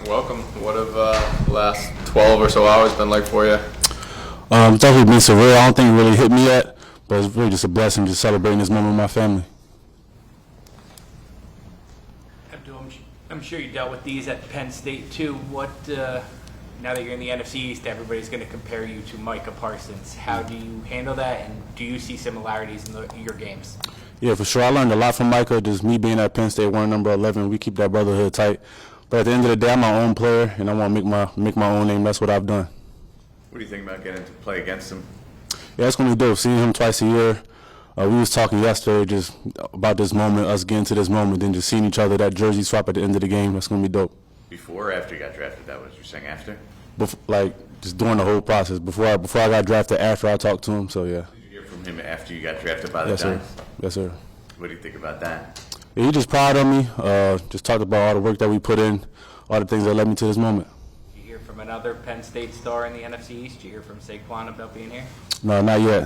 Welcome. What have the last 12 or so hours been like for you? It's definitely been surreal. I don't think it really hit me yet, but it's really just a blessing just celebrating this moment with my family. Abdul, I'm sure you dealt with these at Penn State too. Now that you're in the NFC East, everybody's going to compare you to Micah Parsons. How do you handle that, and do you see similarities in your games? Yeah, for sure. I learned a lot from Micah. Just me being at Penn State, wearing number 11, we keep that brotherhood tight. But at the end of the day, I'm my own player, and I want to make my own name. That's what I've done. What do you think about getting to play against him? Yeah, it's going to be dope. Seeing him twice a year. We was talking yesterday just about this moment, us getting to this moment, then just seeing each other, that jersey swap at the end of the game. That's going to be dope. Before or after you got drafted? That was you're saying after? Just during the whole process. Before I got drafted, after I talked to him, so yeah. Did you hear from him after you got drafted by the Yes, sir. Giants? Yes, sir. What do you think about that? Yeah, he just proud of me. Just talked about all the work that we put in, all the things that led me to this moment. Did you hear from another Penn State star in the NFC East? Did you hear from Saquon about being here? No, not yet. You know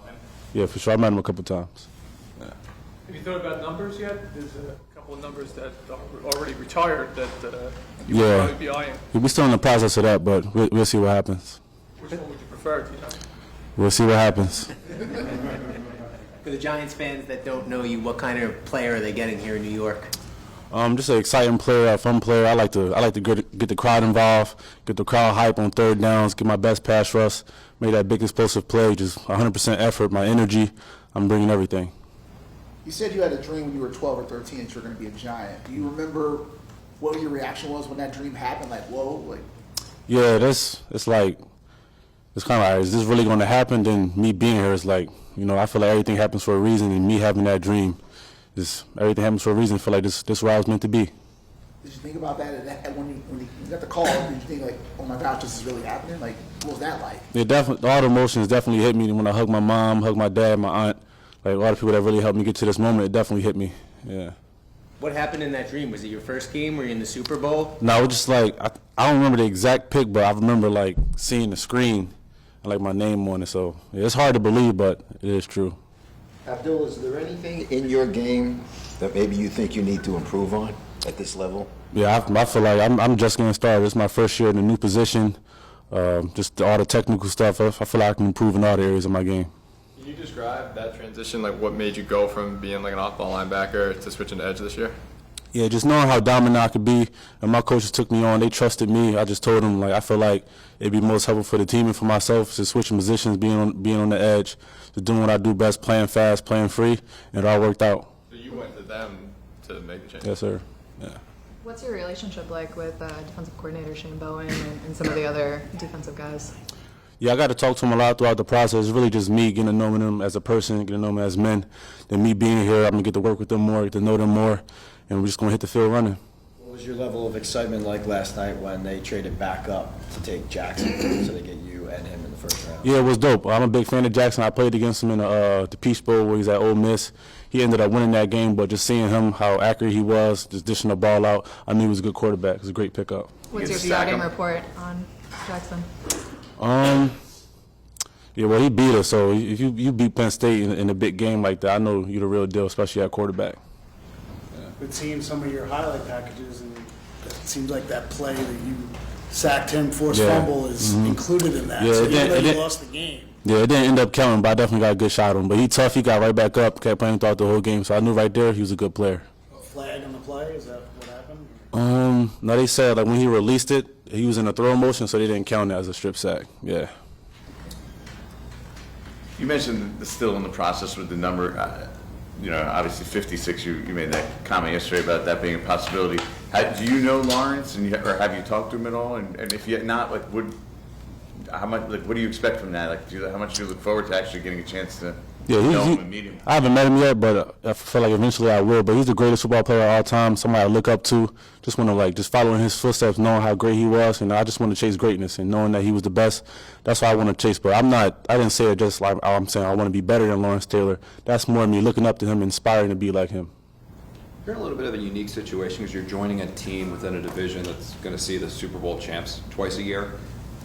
him? Yeah, for sure. I met him a couple times. Yeah. Have you thought about numbers yet? There's a couple of numbers that are already retired that you Yeah. would probably be eyeing. We're still in the process of that, but we'll see what happens. Which one would you prefer? Do you know? We'll see what happens. For the Giants fans that don't know you, what kind of player are they getting here in New York? Just an exciting player, a fun player. I like to get the crowd involved, get the crowd hype on third downs, get my best pass rush, make that big explosive play, just 100% effort, my energy. I'm bringing everything. You said you had a dream when you were 12 or 13 that you were going to be a Giant. Do you remember what your reaction was when that dream happened? Like, whoa, like. Yeah, it's kind of like, is this really going to happen? Then me being here is like, I feel like everything happens for a reason, and me having that dream, everything happens for a reason. I feel like this is where I was meant to be. Did you think about that when you got the call? Did you think like, oh my gosh, this is really happening? Like, what was that like? Yeah, definitely. All the emotions definitely hit me when I hugged my mom, hugged my dad, my aunt. Like, a lot of people that really helped me get to this moment, it definitely hit me. Yeah. What happened in that dream? Was it your first game? Were you in the Super Bowl? No, it was just like, I don't remember the exact pick, but I remember like seeing the screen and like my name on it. So yeah, it's hard to believe, but it is true. Abdul, is there anything in your game that maybe you think you need to improve on at this level? Yeah, I feel like I'm just getting started. It's my first year in a new position. Just all the technical stuff. I feel like I can improve in all the areas of my game. Can you describe that transition, like what made you go from being like an off-ball linebacker to switching to edge this year? Yeah, just knowing how dominant I could be, and my coaches took me on. They trusted me. I just told them, like, I feel like it'd be most helpful for the team and for myself to switching positions, being on the edge, just doing what I do best, playing fast, playing free, and it all worked out. So you went to them to make the change? Yes, sir. Yeah. What's your relationship like with defensive coordinator Shane Bowen and some of the other defensive guys? Yeah, I got to talk to him a lot throughout the process. It's really just me getting to know them as a person, getting to know them as men. Then me being here, I'm going to get to work with them more, get to know them more, and we're just going to hit the field running. What was your level of excitement like last night when they traded back up to take Jackson so they get you and him in the first round? Yeah, it was dope. I'm a big fan of Jackson. I played against him in the Peach Bowl where he's at Ole Miss. He ended up winning that game, but just seeing him, how accurate he was, just dishing the ball out, I knew he was a good quarterback. It was a great pickup. What's your scouting report on Jackson? Yeah, well, he beat us, so if you beat Penn State in a big game like that, I know you're the real deal, especially at quarterback. But seeing some of your highlight packages, and it seems like that play that you sacked him, forced fumble is included in that. Yeah, so even though you lost the game. Yeah, it didn't end up counting, but I definitely got a good shot on him. But he tough, he got right back up, kept playing throughout the whole game, so I knew right there he was a good player. Flag on the play, is that what happened? No, they said like when he released it, he was in a throw motion, so they didn't count it as a strip sack. Yeah. You mentioned still in the process with the number, obviously 56, you made that comment yesterday about that being a possibility. Do you know Lawrence, or have you talked to him at all? And if you not, like, what do you expect from that? Like, how much do you look forward to actually getting a chance to know him and meet him? I haven't met him yet, but I feel like eventually I will. But he's the greatest football player of all time, somebody I look up to. Just want to, just follow in his footsteps, knowing how great he was. And I just want to chase greatness and knowing that he was the best. That's why I want to chase. But I didn't say it just like I'm saying I want to be better than Lawrence Taylor. That's more me looking up to him, inspiring to be like him. You're in a little bit of a unique situation because you're joining a team within a division that's going to see the Super Bowl champs twice a year.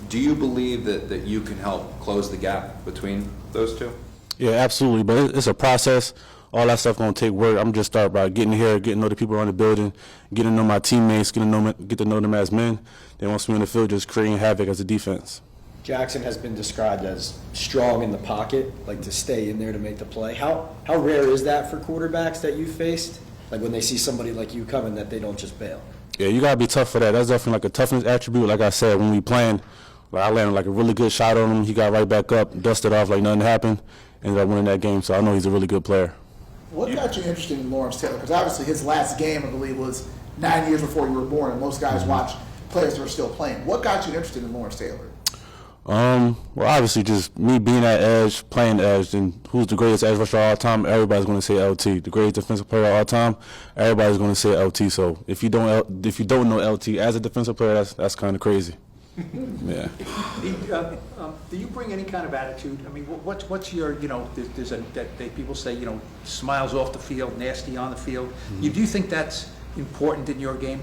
Do you believe that you can help close the gap between those two? Yeah, absolutely. But it's a process. all that stuff gonna take work. I'm just start by getting here, getting to know the people around the building, getting to know my teammates, get to know them as men. Then once we're in the field, just creating havoc as a defense. Jackson has been described as strong in the pocket, like to stay in there to make the play. How rare is that for quarterbacks that you faced? Like when they see somebody like you coming, that they don't just bail. Yeah, you gotta be tough for that. That's definitely like a toughness attribute. Like I said, when we playing, like I landed like a really good shot on him. He got right back up, dusted off like nothing happened, ended up winning that game. So I know he's a really good player. What got you interested in Lawrence Taylor? Because obviously his last game, I believe, was 9 years before you were born, and most guys watch players that are still playing. What got you interested in Lawrence Taylor? Well, obviously just me being at edge, playing edge, and who's the greatest edge rusher of all time? Everybody's going to say LT. The greatest defensive player of all time, everybody's going to say LT. So if you don't know LT as a defensive player, that's kind of crazy. Yeah. Do you bring any kind of attitude? I mean, what's your, there's people say, smiles off the field, nasty on the field. Do you think that's important in your game?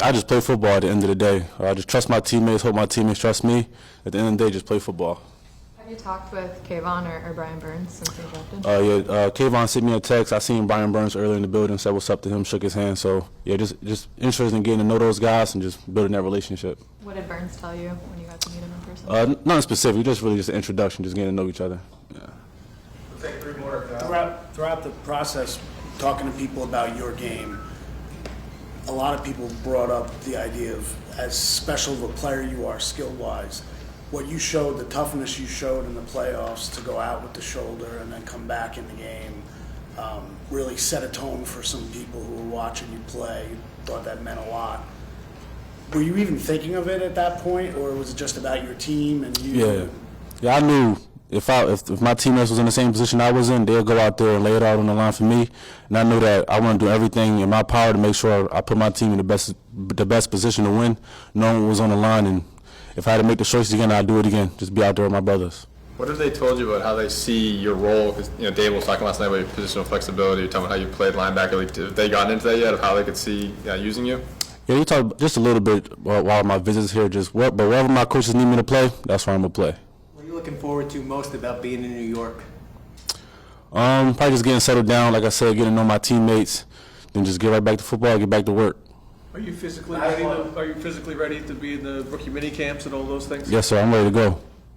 I just play football at the end of the day. I just trust my teammates, hope my teammates trust me. At the end of the day, just play football. Have you talked with Kayvon or Brian Burns since they drafted? Kayvon sent me a text. I seen Brian Burns earlier in the building, said what's up to him, shook his hand. So, yeah, just interested in getting to know those guys and just building that relationship. What did Burns tell you when you got to meet him in person? Nothing specific, just really just an introduction, just getting to know each other. Yeah. We'll take 3 more. Throughout the process, talking to people about your game, a lot of people brought up the idea of as special of a player you are skill-wise, what you showed, the toughness you showed in the playoffs to go out with the shoulder and then come back in the game, really set a tone for some people who were watching you play. Thought that meant a lot. Were you even thinking of it at that point, or was it just about your team and you? Yeah, I knew if my teammates was in the same position I was in, they'll go out there and lay it out on the line for me. And I knew that I want to do everything in my power to make sure I put my team in the best position to win, knowing what was on the line. And if I had to make the choice again, I'd do it again. Just be out there with my brothers. What have they told you about how they see your role? Because Dave was talking last night about your positional flexibility, talking about how you played linebacker. Like, have they gotten into that yet, of how they could see using you? Yeah, we talked just a little bit while my visits here. But wherever my coaches need me to play, that's where I'm gonna play. What are you looking forward to most about being in New York? Probably just getting settled down, like I said, getting to know my teammates, then just get right back to football, get back to work. Are you physically ready to be in the rookie mini camps and all those things? Yes, sir. I'm ready to go.